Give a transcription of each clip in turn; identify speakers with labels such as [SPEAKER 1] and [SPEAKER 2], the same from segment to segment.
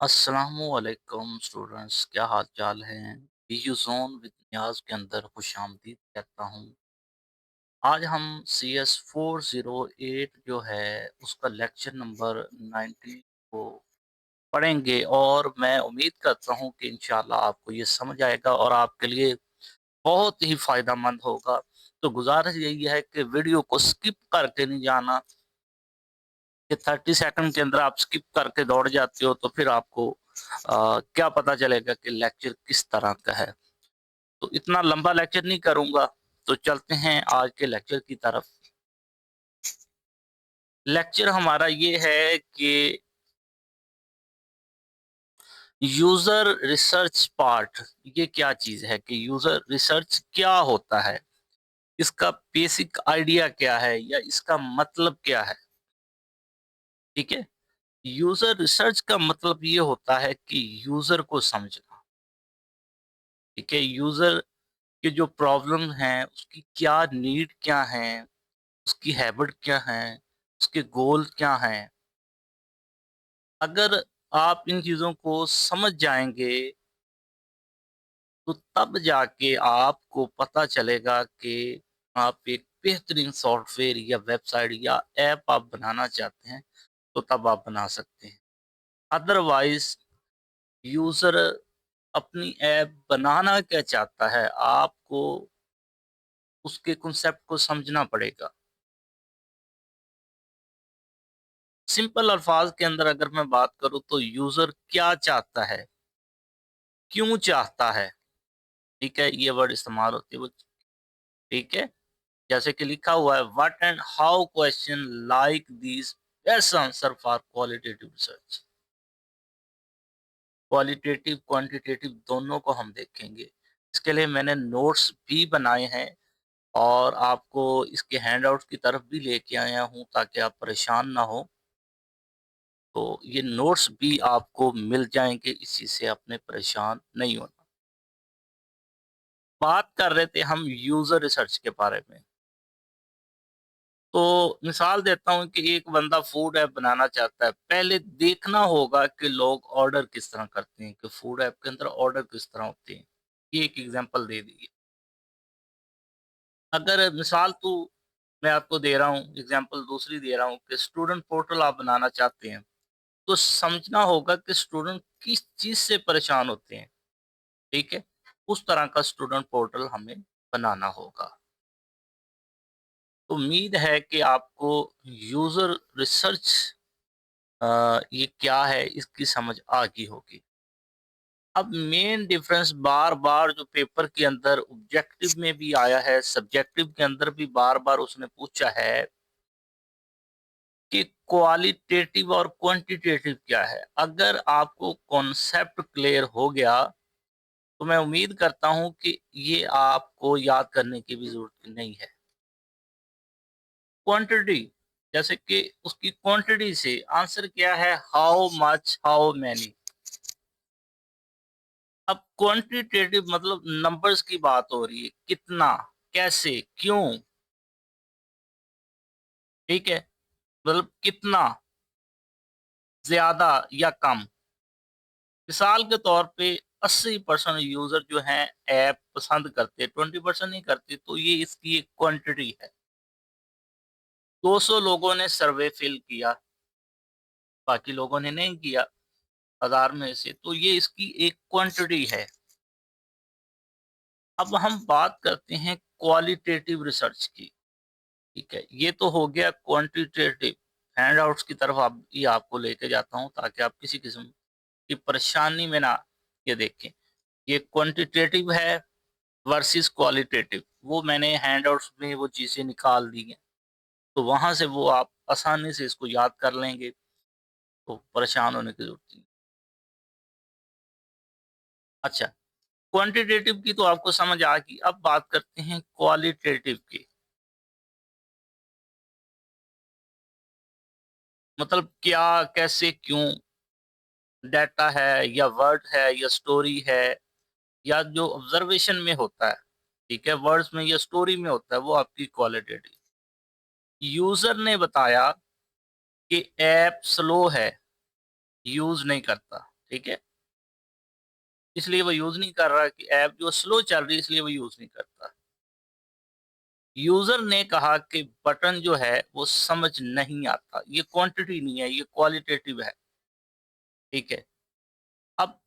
[SPEAKER 1] अस्सलामुअलैकुम स्टूडेंट्स, क्या हाल चाल हैं। यू जोन विद नियाज के अंदर खुशामदीद कहता हूँ। आज हम सी एस 408 जो है उसका लेक्चर नंबर 90 को पढ़ेंगे और मैं उम्मीद करता हूँ कि इंशाल्लाह आपको ये समझ आएगा और आपके लिए बहुत ही फ़ायदेमंद होगा। तो गुजारिश यही है कि वीडियो को स्किप करके नहीं जाना कि 30 सेकंड के अंदर आप स्किप करके दौड़ जाते हो तो फिर आपको क्या पता चलेगा कि लेक्चर किस तरह का है। तो इतना लंबा लेक्चर नहीं करूंगा, तो चलते हैं आज के लेक्चर की तरफ। लेक्चर हमारा ये है कि यूजर रिसर्च पार्ट, ये क्या चीज है कि यूजर रिसर्च क्या होता है, इसका बेसिक आइडिया क्या है या इसका मतलब क्या है। ठीक है। यूजर रिसर्च का मतलब ये होता है कि यूजर को समझना। ठीक है। यूजर के जो प्रॉब्लम हैं उसकी क्या नीड क्या है, उसकी हैबिट क्या है, उसके गोल क्या हैं। अगर आप इन चीज़ों को समझ जाएँगे तो तब जाके आपको पता चलेगा कि आप एक बेहतरीन सॉफ्टवेयर या वेबसाइट या ऐप आप बनाना चाहते हैं, तो तब आप बना सकते हैं। अदरवाइज़ यूज़र अपनी ऐप बनाना क्या चाहता है, आपको उसके कॉन्सेप्ट को समझना पड़ेगा। सिंपल अल्फाज के अंदर अगर मैं बात करूँ तो यूज़र क्या चाहता है, क्यों चाहता है, ठीक है? ये वर्ड इस्तेमाल होती है वो, ठीक है? जैसे कि लिखा हुआ है what and how question like these best answer for qualitative research. Qualitative, quantitative दोनों को हम देखेंगे। इसके लिए मैंने नोट्स भी बनाए हैं और आपको इसके हैंडआउट्स की तरफ भी लेके आया हूँ ताकि आप परेशान ना हो। तो ये नोट्स भी आपको मिल जाएँगे, इस चीज़ से आपने परेशान नहीं होना। बात कर रहे थे हम यूज़र रिसर्च के बारे में। तो मिसाल देता हूँ कि एक बंदा फूड ऐप बनाना चाहता है। पहले देखना होगा कि लोग ऑर्डर किस तरह करते हैं, कि फूड ऐप के अंदर ऑर्डर किस तरह होते हैं। ये एक एग्ज़ाम्पल दे दी है। अगर मिसाल तो मैं आपको दे रहा हूँ, एग्ज़ाम्पल दूसरी दे रहा हूँ कि स्टूडेंट पोर्टल आप बनाना चाहते हैं, तो समझना होगा कि स्टूडेंट किस चीज़ से परेशान होते हैं, ठीक है? उस तरह का स्टूडेंट पोर्टल हमें बनाना होगा। तो उम्मीद है कि आपको यूज़र रिसर्च ये क्या है इसकी समझ आ गई होगी। अब मेन डिफरेंस बार-बार जो पेपर के अंदर ऑब्जेक्टिव में भी आया है, सब्जेक्टिव के अंदर भी बार-बार उसने पूछा है कि क्वालिटेटिव और क्वांटिटेटिव क्या है। अगर आपको कॉन्सेप्ट क्लियर हो गया, तो मैं उम्मीद करता हूँ कि ये आपको याद करने की भी ज़रूरत नहीं है। क्वांटिटी, जैसे कि उसकी क्वांटिटी से आंसर क्या है, हाउ मच, हाउ मैनी। अब क्वांटिटेटिव मतलब नंबर्स की बात हो रही है, कितना, कैसे, क्यों, ठीक है? मतलब कितना, ज़्यादा या कम। मिसाल के तौर पे 80% यूज़र जो हैं ऐप पसंद करते हैं, 20% नहीं करते, तो ये इसकी एक क्वांटिटी है। 200 लोगों ने सर्वे फिल किया, बाकी लोगों ने नहीं किया, 1000 में से, तो ये इसकी एक क्वांटिटी है। अब हम बात करते हैं क्वालिटेटिव रिसर्च की। ठीक है, ये तो हो गया क्वांटिटेटिव। हैंडआउट्स की तरफ आप ये आपको लेके जाता हूँ ताकि आप किसी किस्म की परेशानी में ना ये देखें। ये क्वांटिटेटिव है वर्सेस क्वालिटेटिव। वो मैंने हैंडआउट्स में वो चीज़ें निकाल दी हैं, तो वहाँ से वो आप आसानी से इसको याद कर लेंगे, तो परेशान होने की ज़रूरत नहीं। अच्छा, क्वांटिटेटिव की तो आपको समझ आ गई, अब बात करते हैं क्वालिटेटिव की। मतलब क्या, कैसे, क्यों, डाटा है या वर्ड है या स्टोरी है या जो ऑब्जर्वेशन में होता है, ठीक है, वर्ड्स में या स्टोरी में होता है, वो आपकी क्वालिटेटिव। यूजर ने बताया कि ऐप स्लो है, यूज नहीं करता, ठीक है? इसलिए वो यूज़ नहीं कर रहा कि ऐप जो स्लो चल रही है इसलिए वो यूज़ नहीं करता। यूज़र ने कहा कि बटन जो है वो समझ नहीं आता, ये क्वांटिटी नहीं है, ये क्वालिटेटिव है, ठीक है? अब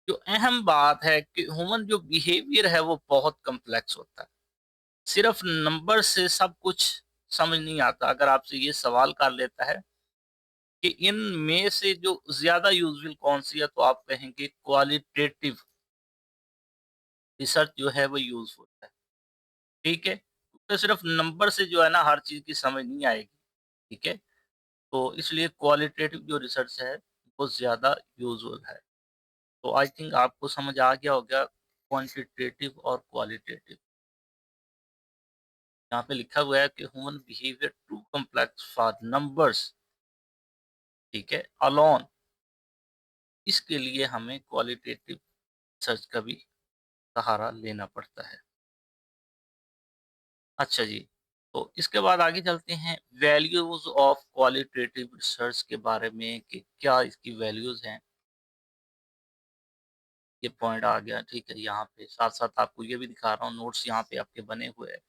[SPEAKER 1] जो अहम बात है कि ह्यूमन जो बिहेवियर है वो बहुत कॉम्प्लेक्स होता है। सिर्फ नंबर से सब कुछ समझ नहीं आता। अगर आपसे ये सवाल कर लेता है कि इनमें से जो ज़्यादा यूज़फुल कौन-सी है, तो आप कहेंगे क्वालिटेटिव रिसर्च जो है वो यूज़फुल है, ठीक है? तो सिर्फ नंबर से जो है ना हर चीज़ की समझ नहीं आएगी, ठीक है? तो इसलिए क्वालिटेटिव जो रिसर्च है वो ज़्यादा यूज़फुल है। तो आई थिंक आपको समझ आ गया होगा क्वांटिटेटिव और क्वालिटेटिव। यहाँ पे लिखा हुआ है कि human behaviour too complex for numbers, ठीक है, अलोन। इसके लिए हमें क्वालिटेटिव सर्च का भी सहारा लेना पड़ता है। अच्छा जी, तो इसके बाद आगे चलते हैं वैल्यूज़ ऑफ क्वालिटेटिव रिसर्च के बारे में कि क्या इसकी वैल्यूज़ हैं। ये पॉइंट आ गया, ठीक है, यहाँ पे साथ-साथ आपको ये भी दिखा रहा हूँ, नोट्स यहाँ पे आपके बने हुए हैं।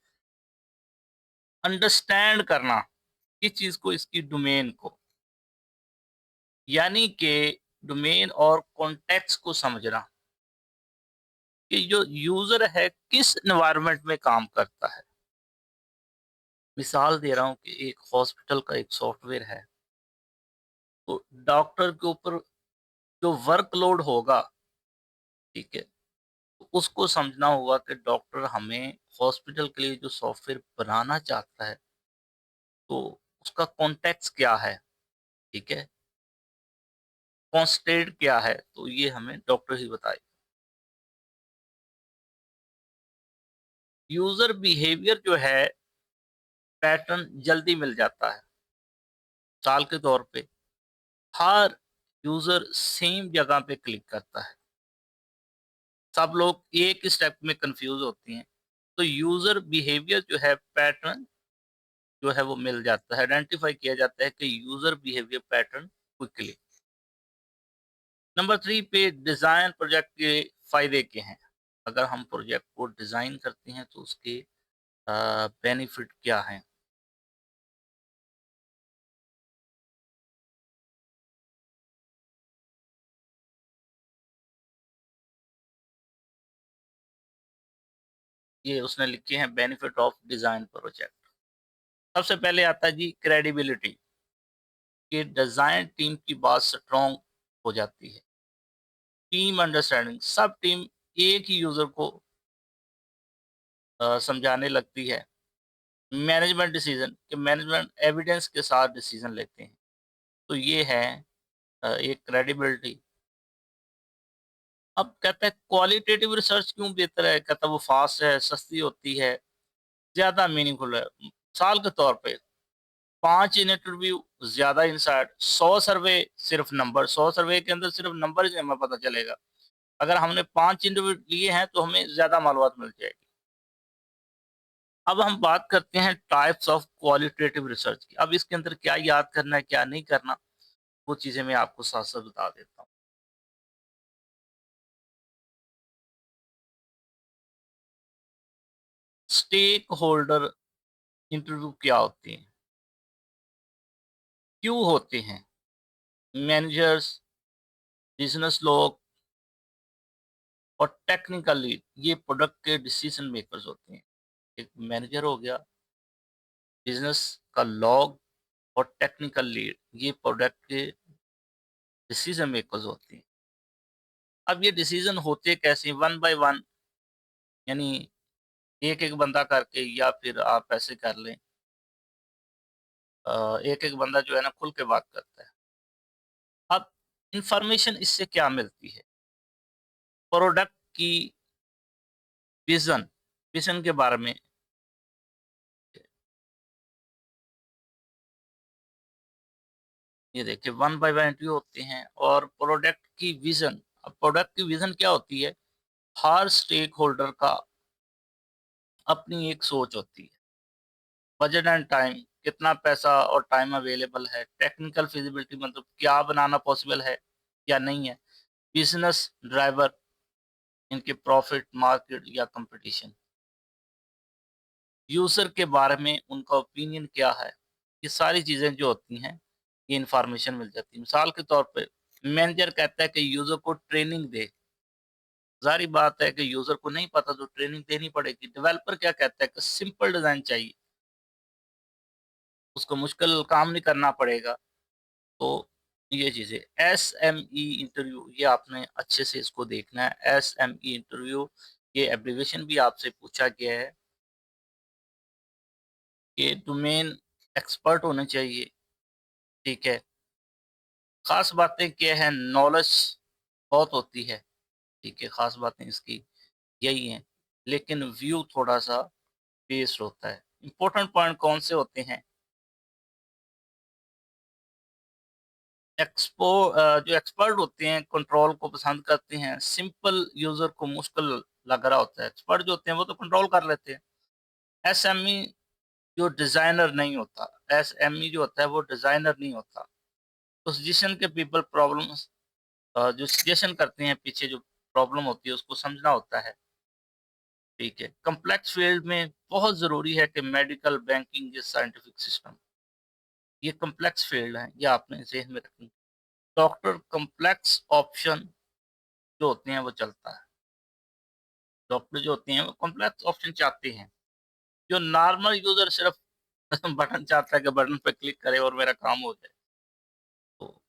[SPEAKER 1] अंडरस्टैंड करना, किस चीज़ को, इसकी डोमेन को, यानी कि डोमेन और कॉन्टेक्स्ट को समझना कि जो यूज़र है किस एनवायरनमेंट में काम करता है। मिसाल दे रहा हूँ कि एक हॉस्पिटल का एक सॉफ्टवेयर है, तो डॉक्टर के ऊपर जो वर्कलोड होगा, ठीक है, तो उसको समझना होगा कि डॉक्टर हमें हॉस्पिटल के लिए जो सॉफ्टवेयर बनाना चाहता है, तो उसका कॉन्टेक्स्ट क्या है, ठीक है, कॉन्स्टेंट क्या है, तो ये हमें डॉक्टर ही बताए। यूज़र बिहेवियर जो है पैटर्न जल्दी मिल जाता है। मिसाल के तौर पे हर यूज़र सेम जगह पे क्लिक करता है। सब लोग एक ही स्टेप में कन्फ्यूज़ होती हैं। तो यूज़र बिहेवियर जो है पैटर्न जो है वो मिल जाता है, आइडेंटिफ़ाई किया जाता है कि user behaviour pattern quickly. Number 3 पे डिज़ाइन प्रोजेक्ट के फ़ायदे क्या हैं? अगर हम प्रोजेक्ट को डिज़ाइन करते हैं तो उसके बेनिफिट क्या हैं? ये उसने लिखे हैं बेनिफिट ऑफ डिज़ाइन प्रोजेक्ट। सबसे पहले आता है जी क्रेडिबिलिटी, कि डिज़ाइन टीम की बात स्ट्रॉन्ग हो जाती है। टीम अंडरस्टैंडिंग, सब टीम एक ही यूज़र को समझाने लगती है। मैनेजमेंट डिसीजन, कि मैनेजमेंट एविडेंस के साथ डिसीजन लेते हैं। तो ये है एक क्रेडिबिलिटी। अब कहता है क्वालिटेटिव रिसर्च क्यों बेहतर है? कहता है वो फास्ट है, सस्ती होती है, ज़्यादा मीनिंगफुल है। मिसाल के तौर पे 5 इंटरव्यू ज़्यादा इनसाइट, 100 सर्वे सिर्फ नंबर, 100 सर्वे के अंदर सिर्फ नंबर ही हमें पता चलेगा। अगर हमने 5 इंटरव्यू लिए हैं तो हमें ज़्यादा मालूमात मिल जाएगी। अब हम बात करते हैं टाइप्स ऑफ क्वालिटेटिव रिसर्च की। अब इसके अंदर क्या याद करना है, क्या नहीं करना, वो चीज़ें मैं आपको साथ-साथ बता देता हूँ। स्टेक होल्डर इंटरव्यू क्या होते हैं? क्यों होते हैं? मैनेजर्स, बिज़नेस लोग और टेक्निकल लीड, ये प्रोडक्ट के डिसीजन मेकर्स होते हैं। एक मैनेजर हो गया, बिज़नेस का लॉग और टेक्निकल लीड, ये प्रोडक्ट के डिसीजन मेकर्स होते हैं। अब ये डिसीजन होते कैसे? वन बाय वन, यानी एक-एक बंदा करके, या फिर आप ऐसे कर लें, एक-एक बंदा जो है ना खुल के बात करता है। अब इन्फॉर्मेशन इससे क्या मिलती है? प्रोडक्ट की विज़न, विज़न के बारे में, ये देखिए वन बाय वन इंटरव्यू होते हैं। और प्रोडक्ट की विज़न, अब प्रोडक्ट की विज़न क्या होती है? हर स्टेक होल्डर का अपनी एक सोच होती है। बजट एंड टाइम, कितना पैसा और टाइम अवेलेबल है, टेक्निकल फिजिबिलिटी मतलब क्या बनाना पॉसिबल है या नहीं है, बिजनेस ड्राइवर, इनके प्रॉफिट, मार्केट या कंपटीशन, यूजर के बारे में उनका ओपिनियन क्या है, ये सारी चीजें जो होती हैं ये इंफॉर्मेशन मिल जाती है। मिसाल के तौर पे मैनेजर कहता है कि यूजर को ट्रेनिंग दे, ज़ाहिर बात है कि यूजर को नहीं पता तो ट्रेनिंग देनी पड़ेगी। डेवलपर क्या कहता है कि सिंपल डिजाइन चाहिए, उसको मुश्किल काम नहीं करना पड़ेगा। तो ये चीज़ें एसएमई इंटरव्यू, ये आपने अच्छे से इसको देखना है। एसएमई इंटरव्यू, ये एब्रिविएशन भी आपसे पूछा गया है कि डोमेन एक्सपर्ट होने चाहिए, ठीक है। खास बातें क्या है, नॉलेज बहुत होती है, ठीक है, खास बातें इसकी यही हैं, लेकिन व्यू थोड़ा सा बेस्ड होता है। इंपॉर्टेंट पॉइंट कौन से होते हैं, जो एक्सपर्ट होते हैं कंट्रोल को पसंद करते हैं, सिंपल यूजर को मुश्किल लग रहा होता है। एक्सपर्ट जो होते हैं वो तो कंट्रोल कर लेते हैं। एसएमई जो डिजाइनर नहीं होता, एसएमई जो होता है वो डिजाइनर नहीं होता। तो सजेशन के पीपल प्रॉब्लम्स, जो सजेशन करते हैं पीछे जो प्रॉब्लम होती है उसको समझना होता है, ठीक है। कम्प्लेक्स फील्ड में बहुत जरूरी है कि मेडिकल, बैंकिंग, ये साइंटिफिक सिस्टम, ये कम्प्लेक्स फील्ड है, ये आपने जहन में रखनी। डॉक्टर कम्प्लेक्स ऑप्शन जो होते हैं वो चलता है, डॉक्टर जो होते हैं वो कॉम्प्लेक्स ऑप्शन चाहते हैं। जो नॉर्मल यूजर सिर्फ बटन चाहता है कि बटन पे क्लिक करे और मेरा काम हो जाए। तो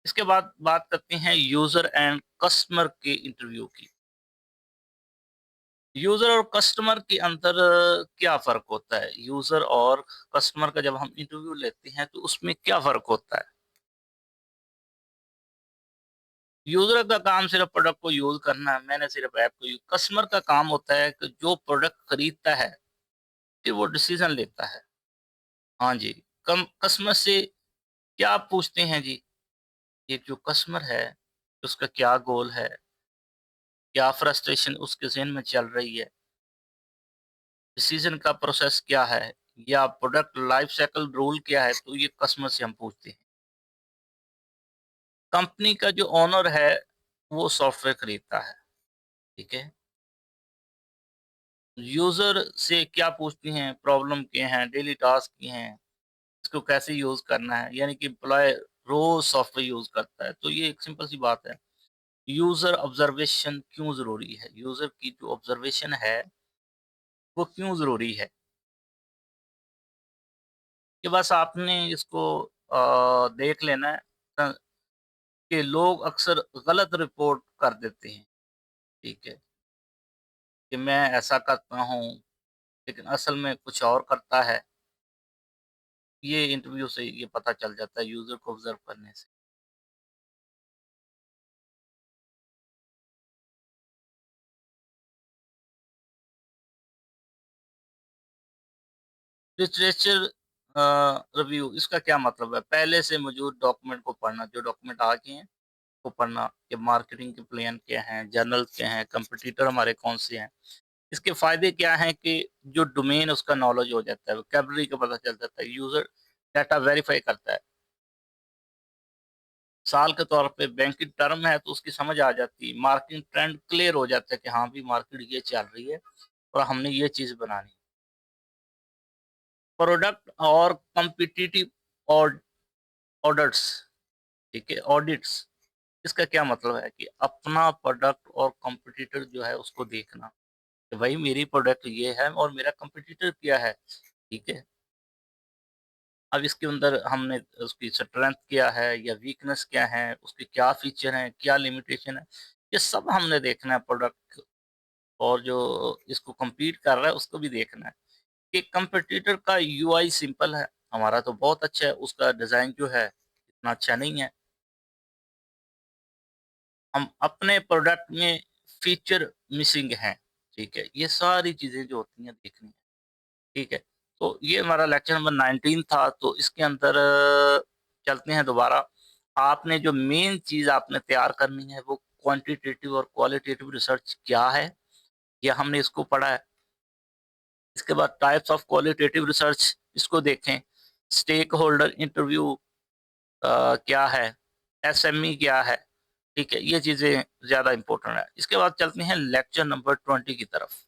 [SPEAKER 1] इसके बाद बात करते हैं यूजर एंड कस्टमर के इंटरव्यू की। यूजर और कस्टमर के अंदर क्या फर्क होता है, यूजर और कस्टमर का जब हम इंटरव्यू लेते हैं तो उसमें क्या फर्क होता है। यूजर का काम सिर्फ प्रोडक्ट को यूज करना है, मैंने सिर्फ ऐप को यूज। कस्टमर का काम होता है कि जो प्रोडक्ट खरीदता है फिर वो डिसीजन लेता है। हाँ जी, कम कस्टमर से क्या आप पूछते हैं जी? एक जो कस्टमर है, उसका क्या गोल है? क्या फ्रस्ट्रेशन उसके ज़हन में चल रही है? डिसीज़न का प्रोसेस क्या है? या प्रोडक्ट लाइफ साइकिल रूल क्या है? तो ये कस्टमर से हम पूछते हैं। कंपनी का जो ओनर है, वो सॉफ्टवेयर खरीदता है, ठीक है? यूज़र से क्या पूछते हैं? प्रॉब्लम क्या हैं? डेली टास्क क्या हैं? इसको कैसे यूज़ करना है? यानी कि एम्प्लॉयी रोज़ सॉफ्टवेयर यूज़ करता है, तो ये एक सिंपल सी बात है। यूजर ऑब्जर्वेशन क्यों जरूरी है, यूजर की जो ऑब्जर्वेशन है वो क्यों जरूरी है, कि बस आपने इसको देख लेना है कि लोग अक्सर गलत रिपोर्ट कर देते हैं, ठीक है, कि मैं ऐसा करता हूँ लेकिन असल में कुछ और करता है। ये इंटरव्यू से ये पता चल जाता है यूजर को ऑब्जर्व करने से। लिटरेचर रिव्यू, इसका क्या मतलब है, पहले से मौजूद डॉक्यूमेंट को पढ़ना, जो डॉक्यूमेंट आ गए हैं को पढ़ना, कि मार्केटिंग के प्लान क्या हैं, जर्नल्स क्या हैं, कंपटीटर हमारे कौन से हैं। इसके फ़ायदे क्या हैं कि जो डोमेन उसका नॉलेज हो जाता है, वोकैब्युलरी का पता चल जाता है, यूज़र डाटा वेरीफ़ाई करता है। साल के तौर पे बैंकिंग टर्म है तो उसकी समझ आ जाती है, मार्केटिंग ट्रेंड क्लियर हो जाता है कि हाँ भी मार्केट ये चल रही है और हमने ये चीज़ बनानी है। प्रोडक्ट और कॉम्पिटिटिव ऑड ऑर्डर्स, ठीक है, ऑडिट्स, इसका क्या मतलब है कि अपना प्रोडक्ट और कॉम्पिटिटर जो है उसको देखना, कि भाई मेरी प्रोडक्ट ये है और मेरा कॉम्पिटिटर क्या है, ठीक है। अब इसके अंदर हमने उसकी स्ट्रेंथ क्या है या वीकनेस क्या है, उसके क्या फीचर हैं, क्या लिमिटेशन है, ये सब हमने देखना है प्रोडक्ट। और जो इसको compete कर रहा है उसको भी देखना है कि कंपटीटर का यूआई सिंपल है, हमारा तो बहुत अच्छा है, उसका डिज़ाइन जो है इतना अच्छा नहीं है। हम अपने प्रोडक्ट में फीचर मिसिंग हैं, ठीक है। ये सारी चीज़ें जो होती हैं देखनी है, ठीक है। तो ये हमारा लेक्चर नंबर 19 था, तो इसके अंदर चलते हैं दोबारा। आपने जो मेन चीज़ आपने तैयार करनी है वो क्वांटिटेटिव और क्वालिटेटिव रिसर्च क्या है, ये हमने इसको पढ़ा है। इसके बाद टाइप्स ऑफ क्वालिटेटिव रिसर्च, इसको देखें। स्टेक होल्डर इंटरव्यू क्या है, एसएमई क्या है, ठीक है? ये चीज़ें ज़्यादा इम्पोर्टेंट है। इसके बाद चलते हैं लेक्चर नंबर 20 की तरफ।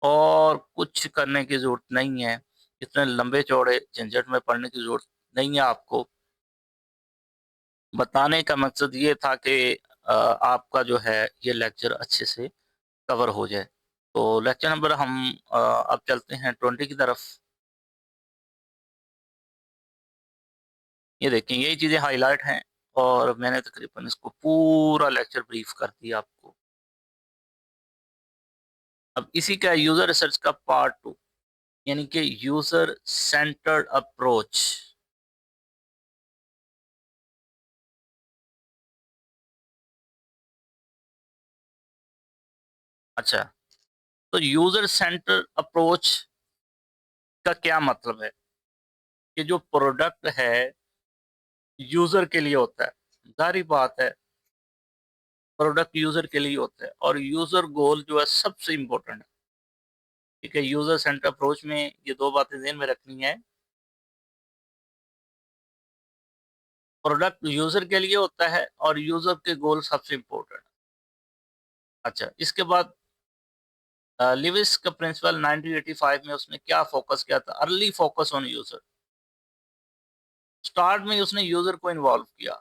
[SPEAKER 1] और कुछ करने की ज़रूरत नहीं है, इतने लंबे-चौड़े झंझट में पढ़ने की ज़रूरत नहीं है आपको। बताने का मकसद ये था कि आपका जो है ये लेक्चर अच्छे से कवर हो जाए। तो लेक्चर नंबर हम अब चलते हैं 20 की तरफ। ये देखें यही चीज़ें हाइलाइट हैं और मैंने तकरीबन इसको पूरा लेक्चर ब्रीफ कर दिया आपको। अब इसी का यूज़र रिसर्च का पार्ट 2 यानी कि यूज़र सेंटर्ड अप्रोच। अच्छा, तो यूज़र सेंटर्ड अप्रोच का क्या मतलब है? कि जो प्रोडक्ट है यूज़र के लिए होता है। ज़ाहिर-सी बात है प्रोडक्ट यूज़र के लिए होता है और यूज़र गोल जो है सबसे इम्पोर्टेंट है। ठीक है, यूज़र सेंटर अप्रोच में ये 2 बातें ज़हन में रखनी है। प्रोडक्ट यूज़र के लिए होता है और यूज़र के गोल सबसे इम्पोर्टेंट है। अच्छा, इसके बाद लिविस का प्रिंसिपल 1985 में उसने क्या फ़ोकस किया था? Early focus on user. Start में ही उसने यूज़र को इन्वॉल्व किया।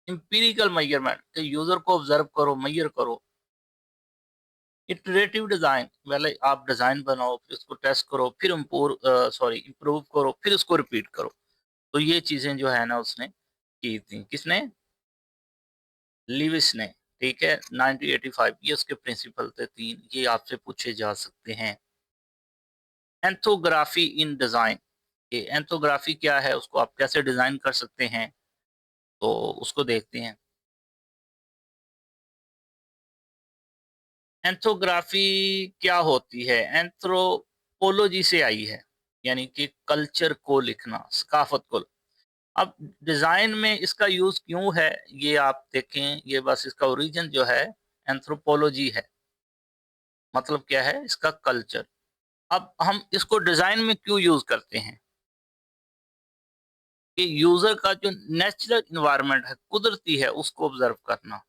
[SPEAKER 1] एम्पिरिकल मेजरमेंट कि यूज़र को ऑब्ज़र्व करो, मेजर करो। इटरेटिव डिज़ाइन पहले आप डिज़ाइन बनाओ, फिर उसको टेस्ट करो, फिर इम्प्रूव करो, फिर उसको रिपीट करो। तो ये चीज़ें जो है ना उसने की थी। किसने? लिविस ने, ठीक है? 1985 ये उसके प्रिंसिपल थे 3, ये आपसे पूछे जा सकते हैं। एंथोग्राफी इन डिज़ाइन, ये एंथोग्राफी क्या है? उसको आप कैसे डिज़ाइन कर सकते हैं? तो उसको देखते हैं। एंथोग्राफी क्या होती है? एंथ्रोपोलॉजी से आई है, यानी कि कल्चर को लिखना, सकाफ़त को। अब डिज़ाइन में इसका यूज़ क्यों है, ये आप देखें, ये बस इसका ओरिजिन जो है एंथ्रोपोलॉजी है। मतलब क्या है? इसका कल्चर। अब हम इसको डिज़ाइन में क्यों यूज़ करते हैं? कि यूज़र का जो नेचुरल एनवायरनमेंट है, कुदरती है, उसको ऑब्ज़र्व करना।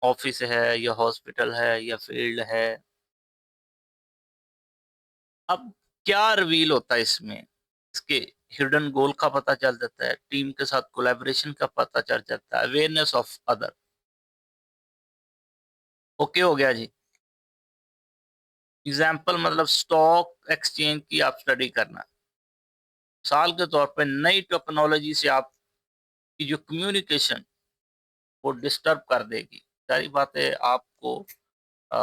[SPEAKER 1] ऑफ़िस है या हॉस्पिटल है या फ़ील्ड है। अब क्या रिवील होता है इसमें? इसके हिडन गोल का पता चल जाता है, टीम के साथ कोलैबोरेशन का पता चल जाता है, अवेयरनेस ऑफ अदर। ओके हो गया जी। एग्ज़ाम्पल मतलब स्टॉक एक्सचेंज की आप स्टडी करना। मिसाल के तौर पे नई टेक्नोलॉजी से आपकी जो कम्युनिकेशन वो डिस्टर्ब कर देगी। ज़ाहिर बात है आपको अ,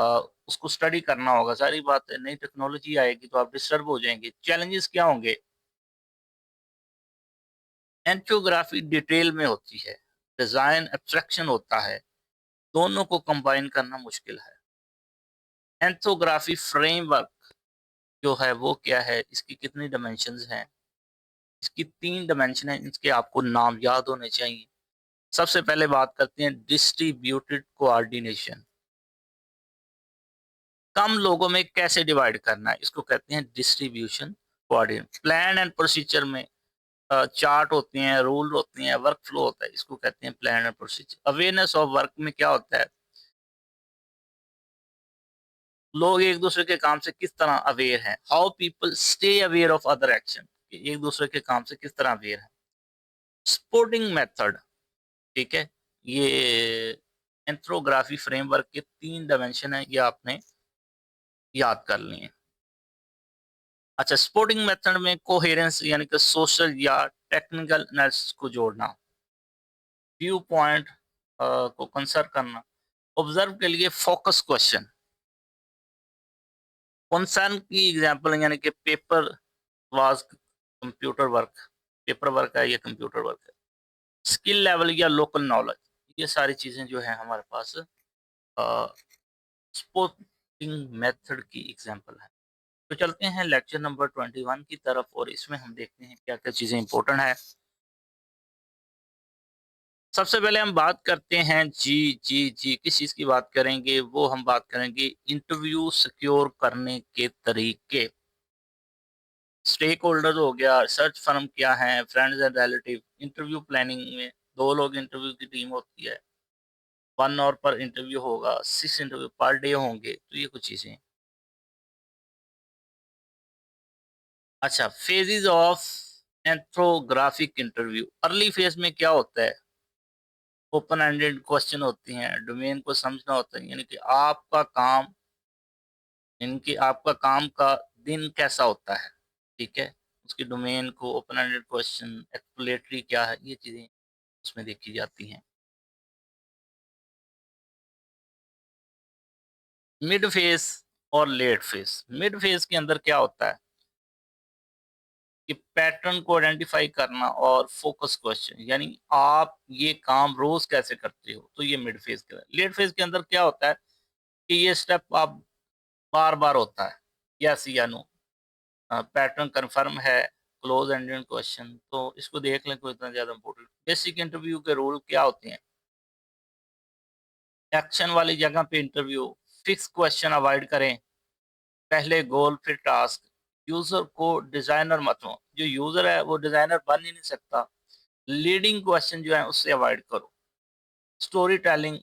[SPEAKER 1] उसको स्टडी करना होगा। ज़ाहिर बात है नई टेक्नोलॉजी आएगी तो आप डिस्टर्ब हो जाएँगे। चैलेंजेस क्या होंगे? एंजियोग्राफी डिटेल में होती है, डिज़ाइन एब्स्ट्रैक्शन होता है, दोनों को कंबाइन करना मुश्किल है। एंथोग्राफी फ्रेमवर्क जो है वो क्या है? इसकी कितनी डायमेंशंस हैं? इसकी 3 डायमेंशन हैं, इसके आपको नाम याद होने चाहिए। सबसे पहले बात करते हैं डिस्ट्रीब्यूटेड कोऑर्डिनेशन। कम लोगों में कैसे डिवाइड करना है, इसको कहते हैं distribution coordinate. Plan and procedure में चार्ट होते हैं, रूल होते हैं, वर्क फ्लो होता है, इसको कहते हैं plan and procedure. Awareness of work में क्या होता है? लोग एक दूसरे के काम से किस तरह अवेयर हैं, how people stay aware of other action, एक दूसरे के काम से किस तरह अवेयर है। सपोर्टिंग मेथड, ठीक है, ये एंथ्रोग्राफी फ्रेमवर्क के 3 डायमेंशन है, ये आपने याद कर लिए। अच्छा, सपोर्टिंग मेथड में कोहेरेंस यानी कि सोशल या टेक्निकल एनालिसिस को जोड़ना, व्यू पॉइंट को कंसर्न करना, ऑब्जर्व के लिए फोकस क्वेश्चन, कंसर्न की एग्जांपल यानी कि paper was computer work, paper work है या कंप्यूटर वर्क है। स्किल लेवल या लोकल नॉलेज, ये सारी चीजें जो है हमारे पास सपोर्टिंग मेथड की एग्जांपल है। तो चलते हैं लेक्चर नंबर 21 की तरफ और इसमें हम देखते हैं क्या क्या चीजें इंपॉर्टेंट है। सबसे पहले हम बात करते हैं जी किस चीज की बात करेंगे, वो हम बात करेंगे इंटरव्यू सिक्योर करने के तरीके। स्टेक होल्डर हो गया, सर्च फर्म क्या है, friends and relative. Interview planning में 2 लोग इंटरव्यू की टीम होती है, 1 ऑवर पर इंटरव्यू होगा, 6 इंटरव्यू पर डे होंगे, तो ये कुछ चीज़ें। अच्छा, phases of ethnographic interview. Early phase में क्या होता है? ओपन एंडेड क्वेश्चन होती हैं, डोमेन को समझना होता है, यानी कि आपका काम का दिन कैसा होता है, ठीक है? उसके डोमेन को, ओपन एंडेड क्वेश्चन, एक्सप्लेनेटरी क्या है, ये चीज़ें उसमें देखी जाती हैं। मिड फेज़ और लेट फेज़। मिड फेज़ के अंदर क्या होता है कि पैटर्न को आइडेंटिफाई करना और फोकस क्वेश्चन, यानी आप ये काम रोज़ कैसे करते हो? तो ये मिड फेज़ का है। लेट फेज़ के अंदर क्या होता है कि ये स्टेप आप बार-बार होता है, येस या नो। पैटर्न कन्फर्म है, क्लोज एंडेड क्वेश्चन, तो इसको देख लें, कोई इतना ज़्यादा इम्पोर्टेंट। बेसिक इंटरव्यू के रूल क्या होते हैं? एक्शन वाली जगह पे इंटरव्यू, फिक्स क्वेश्चन अवॉइड करें, पहले गोल फिर टास्क, यूज़र को डिज़ाइनर मत हो, जो यूज़र है वो डिज़ाइनर बन ही नहीं सकता, लीडिंग क्वेश्चन जो है उससे अवॉइड करो, स्टोरी टेलिंग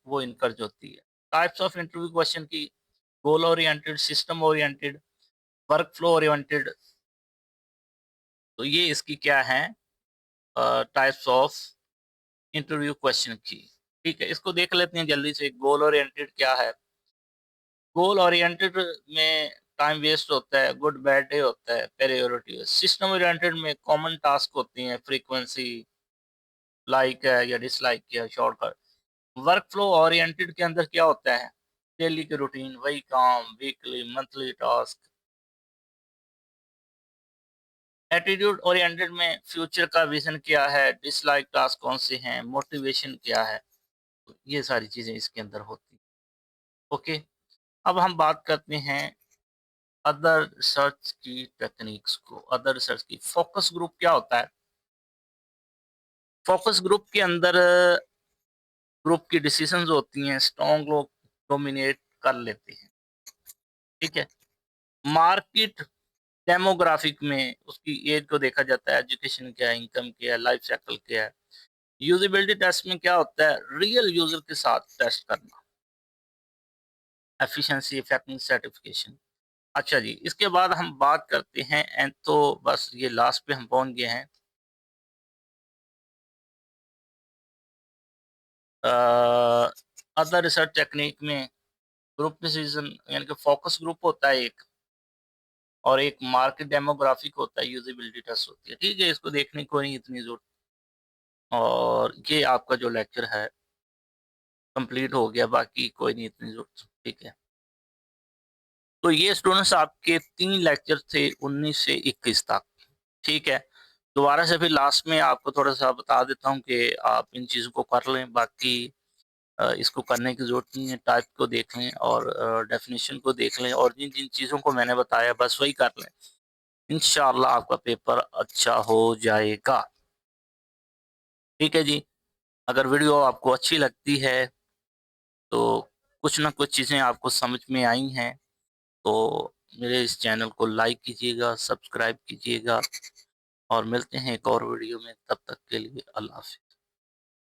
[SPEAKER 1] वो इनकरेज होती है। टाइप्स ऑफ इंटरव्यू क्वेश्चन की, goal oriented, system oriented, work flow oriented, तो ये इसकी क्या है टाइप्स ऑफ इंटरव्यू क्वेश्चन की। ठीक है, इसको देख लेते हैं जल्दी से। गोल ओरिएंटेड क्या है? गोल ओरिएंटेड में टाइम वेस्ट होता है, गुड बैड डे होता है, प्रायोरिटी। सिस्टम ओरिएंटेड में कॉमन टास्क होती हैं, फ्रीक्वेंसी, लाइक है या डिसलाइक है, शॉर्टकट। वर्क फ्लो ओरिएंटेड के अंदर क्या होता है? डेली की रूटीन, वही काम, weekly, monthly task. Attitude oriented में फ्यूचर का विजन क्या है, डिसलाइक टास्क कौन से हैं, मोटिवेशन क्या है, तो ये सारी चीजें इसके अंदर होती हैं। ओके, अब हम बात करते हैं अदर रिसर्च की टेक्निक्स को। अदर रिसर्च की फोकस ग्रुप क्या होता है? फोकस ग्रुप के अंदर ग्रुप की डिसीजंस होती हैं, स्ट्रॉन्ग लोग डोमिनेट कर लेते हैं, ठीक है। मार्केट डेमोग्राफिक में उसकी एज को देखा जाता है, एजुकेशन क्या है, इनकम क्या है, लाइफ साइकिल क्या है। यूजिबिलिटी टेस्ट में क्या होता है? रियल यूजर के साथ टेस्ट करना, एफिशिएंसी, इफेक्टिवनेस, सर्टिफिकेशन। अच्छा जी, इसके बाद हम बात करते हैं एंड तो बस ये लास्ट पे हम पहुंच गए हैं। अदर रिसर्च टेक्निक में ग्रुप डिसीजन, यानी कि फोकस ग्रुप होता है एक, और एक मार्केट डेमोग्राफिक होता है, यूजिबिलिटी टेस्ट होती है, ठीक है। इसको देखने की कोई नहीं इतनी जरूरत। और ये आपका जो लेक्चर है कंप्लीट हो गया, बाकी कोई नहीं इतनी जरूरत, ठीक है। तो ये स्टूडेंट्स आपके 3 लेक्चर थे 19 से 21 तक, ठीक है। दोबारा से फिर लास्ट में आपको थोड़ा-सा बता देता हूँ कि आप इन चीज़ों को कर लें, बाकी इसको करने की ज़रूरत नहीं है। टाइप को देख लें और डेफ़िनिशन को देख लें और जिन-जिन चीज़ों को मैंने बताया बस वही कर लें। इंशाअल्लाह आपका पेपर अच्छा हो जाएगा। ठीक है जी। अगर वीडियो आपको अच्छी लगती है तो कुछ ना कुछ चीज़ें आपको समझ में आई हैं, तो मेरे इस चैनल को लाइक कीजिएगा, सब्सक्राइब कीजिएगा और मिलते हैं एक और वीडियो में। तब तक के लिए अल्लाह हाफ़िज़।